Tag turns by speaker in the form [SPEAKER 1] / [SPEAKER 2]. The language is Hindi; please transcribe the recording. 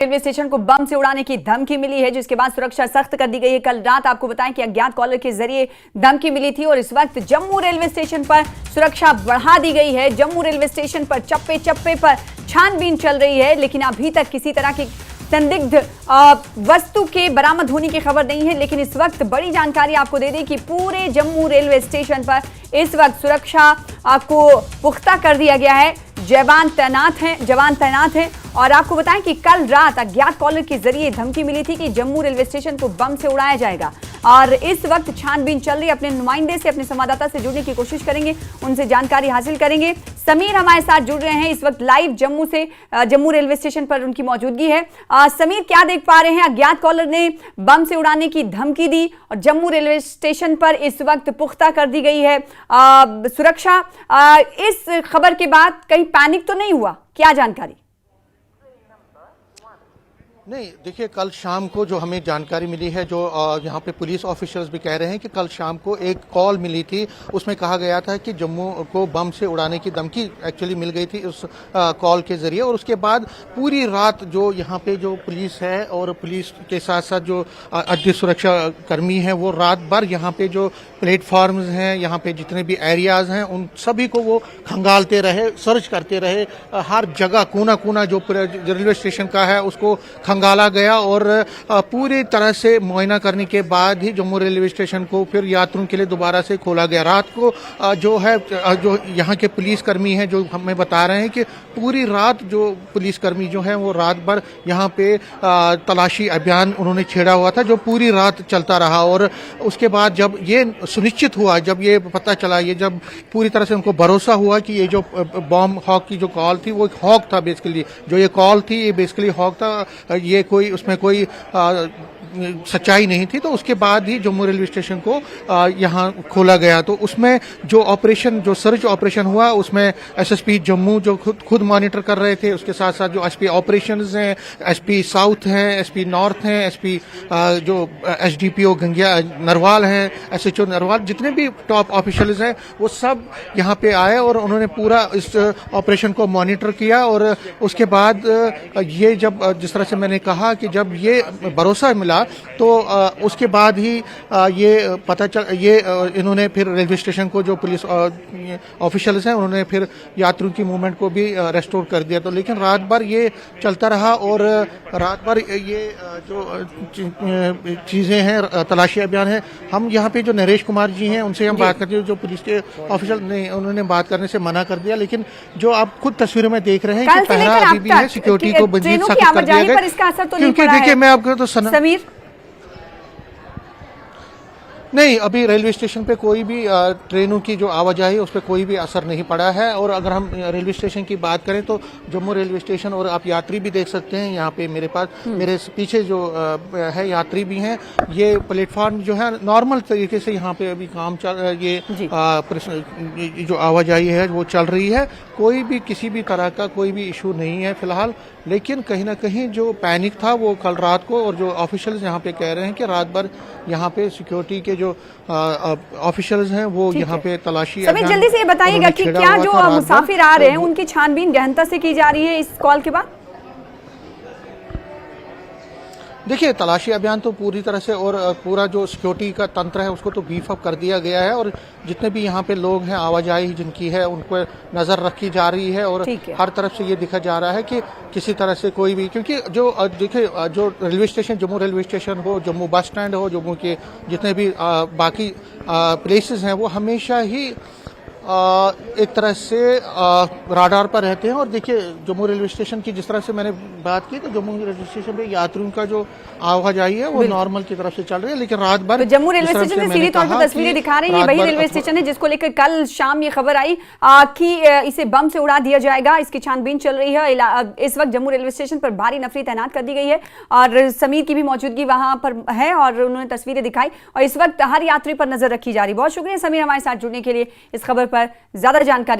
[SPEAKER 1] रेलवे स्टेशन को बम से उड़ाने की धमकी मिली है, जिसके बाद सुरक्षा सख्त कर दी गई है। कल रात आपको बताएं कि अज्ञात कॉलर के जरिए धमकी मिली थी और इस वक्त जम्मू रेलवे स्टेशन पर सुरक्षा बढ़ा दी गई है। जम्मू रेलवे स्टेशन पर चप्पे चप्पे पर छानबीन चल रही है, लेकिन अभी तक किसी तरह की संदिग्ध वस्तु के बरामद होने की खबर नहीं है। लेकिन इस वक्त बड़ी जानकारी आपको दे दें कि पूरे जम्मू रेलवे स्टेशन पर इस वक्त सुरक्षा को पुख्ता कर दिया गया है। जवान तैनात हैं और आपको बताएं कि कल रात अज्ञात कॉलर के जरिए धमकी मिली थी कि जम्मू रेलवे स्टेशन को बम से उड़ाया जाएगा और इस वक्त छानबीन चल रही है। अपने नुमाइंदे से, अपने संवाददाता से जुड़ने की कोशिश करेंगे, उनसे जानकारी हासिल करेंगे। समीर हमारे साथ जुड़ रहे हैं इस वक्त लाइव जम्मू से। जम्मू रेलवे स्टेशन पर उनकी मौजूदगी है। समीर, क्या देख पा रहे हैं? अज्ञात कॉलर ने बम से उड़ाने की धमकी दी और जम्मू रेलवे स्टेशन पर इस वक्त पुख्ता कर दी गई है सुरक्षा। इस खबर के बाद कहीं पैनिक तो नहीं हुआ? क्या जानकारी?
[SPEAKER 2] नहीं, देखिए, कल शाम को जो हमें जानकारी मिली है, जो यहाँ पे पुलिस ऑफिसर्स भी कह रहे हैं कि कल शाम को एक कॉल मिली थी, उसमें कहा गया था कि जम्मू को बम से उड़ाने की धमकी एक्चुअली मिल गई थी उस कॉल के जरिए। और उसके बाद पूरी रात जो यहाँ पे जो पुलिस है और पुलिस के साथ साथ जो अर्ध सुरक्षा कर्मी हैं, वो रात भर यहाँ पे जो प्लेटफॉर्म्स हैं, यहाँ पे जितने भी एरियाज हैं, उन सभी को वो खंगालते रहे, सर्च करते रहे। हर जगह कोना कोना जो रेलवे स्टेशन का है उसको खंगाला गया और पूरी तरह से मुआयना करने के बाद ही जम्मू रेलवे स्टेशन को फिर यात्रियों के लिए दोबारा से खोला गया। रात को जो है, जो यहाँ के पुलिसकर्मी हैं, जो हमें बता रहे हैं कि पूरी रात जो पुलिसकर्मी जो है वो रात भर यहाँ पे तलाशी अभियान उन्होंने छेड़ा हुआ था, जो पूरी रात चलता रहा। और उसके बाद जब ये सुनिश्चित हुआ, जब ये पता चला, ये जब पूरी तरह से उनको भरोसा हुआ कि ये जो बॉम्ब हॉक की जो कॉल थी वो एक हॉक था, बेसिकली जो ये कॉल थी ये बेसिकली हॉक था, ये कोई उसमें कोई सच्चाई नहीं थी, तो उसके बाद ही जम्मू रेलवे स्टेशन को यहाँ खोला गया। तो उसमें जो ऑपरेशन, जो सर्च ऑपरेशन हुआ, उसमें एसएसपी जम्मू जो खुद मॉनिटर कर रहे थे, उसके साथ साथ जो एसपी ऑपरेशंस हैं, एसपी साउथ हैं, एसपी नॉर्थ हैं, एसपी जो एसडीपीओ गंगिया नरवाल हैं, एसएचओ नरवाल, जितने भी टॉप ऑफिशियल्स हैं वो सब यहाँ पे आए और उन्होंने पूरा इस ऑपरेशन को मॉनिटर किया। और उसके बाद ये जब, जिस तरह से मैंने कहा कि जब ये भरोसा मिला तो उसके बाद ही ये पता चल, ये इन्होंने फिर रेलवे स्टेशन को, जो पुलिस ऑफिशियल्स हैं, उन्होंने फिर यात्रियों की मूवमेंट को भी रेस्टोर कर दिया। तो लेकिन रात भर ये चलता रहा और रात भर ये जो चीज़ें हैं, तलाशी अभियान है। हम यहाँ पे जो नरेश कुमार जी हैं उनसे हम बात करते हैं, जो पुलिस के ऑफिशियल ने उन्होंने बात करने से मना कर दिया। लेकिन जो आप खुद तस्वीरों में देख रहे हैं कि पहरा अभी भी है, सिक्योरिटी को मजीद सख्त कर दिया गया, क्योंकि देखिए मैं आपको तो
[SPEAKER 1] समीर,
[SPEAKER 2] नहीं, अभी रेलवे स्टेशन पे कोई भी ट्रेनों की जो आवाजाही है उस पर कोई भी असर नहीं पड़ा है। और अगर हम रेलवे स्टेशन की बात करें तो जम्मू रेलवे स्टेशन, और आप यात्री भी देख सकते हैं यहाँ पे मेरे पास, मेरे पीछे जो है यात्री भी हैं, ये प्लेटफॉर्म जो है नॉर्मल तरीके से यहाँ पे अभी काम चल, ये जो आवाजाही है वो चल रही है। कोई भी किसी भी तरह का कोई भी इशू नहीं है फिलहाल। लेकिन कहीं ना कहीं जो पैनिक था वो कल रात को, और जो ऑफिशियल्स यहाँ पे कह रहे हैं कि रात भर यहाँ पे सिक्योरिटी के जो ऑफिशियल्स हैं वो यहाँ पे तलाशी।
[SPEAKER 1] जल्दी से ये बताइएगा कि क्या जो मुसाफिर आ रहे हैं उनकी छानबीन गहनता से की जा रही है इस कॉल के बाद?
[SPEAKER 2] देखिए, तलाशी अभियान तो पूरी तरह से, और पूरा जो सिक्योरिटी का तंत्र है उसको तो बीफ अप कर दिया गया है। और जितने भी यहाँ पे लोग हैं, आवाजाही जिनकी है, उनको नज़र रखी जा रही है। और हर तरफ से ये दिखा जा रहा है कि किसी तरह से कोई भी, क्योंकि जो देखिए, जो railway station, Jammu railway station हो, जम्मू बस स्टैंड हो, जम्मू के जितने भी बाकी प्लेसेस हैं, वो हमेशा ही एक तरह से राडार पर रहते हैं। और देखिए, जम्मू रेलवे स्टेशन की जिस तरह से मैंने बात की, तो जम्मू रेलवे स्टेशन पे यात्रियों का जो आवाजाही है वो नॉर्मल की तरफ से चल रही है। लेकिन रात भर
[SPEAKER 1] तो जम्मू रेलवे स्टेशन से सीधी तौर पर तस्वीरें दिखा रही है, वही रेलवे स्टेशन है जिसको लेकर कल शाम ये खबर आई कि इसे बम से उड़ा दिया जाएगा। इसकी छानबीन चल रही है। इस वक्त जम्मू रेलवे स्टेशन पर भारी नफरी तैनात कर दी गई है और समीर की भी मौजूदगी वहां पर है और उन्होंने तस्वीरें दिखाई और इस वक्त हर यात्री पर नजर रखी जा रही है। बहुत शुक्रिया समीर हमारे साथ जुड़ने के लिए, इस खबर पर ज्यादा जानकारी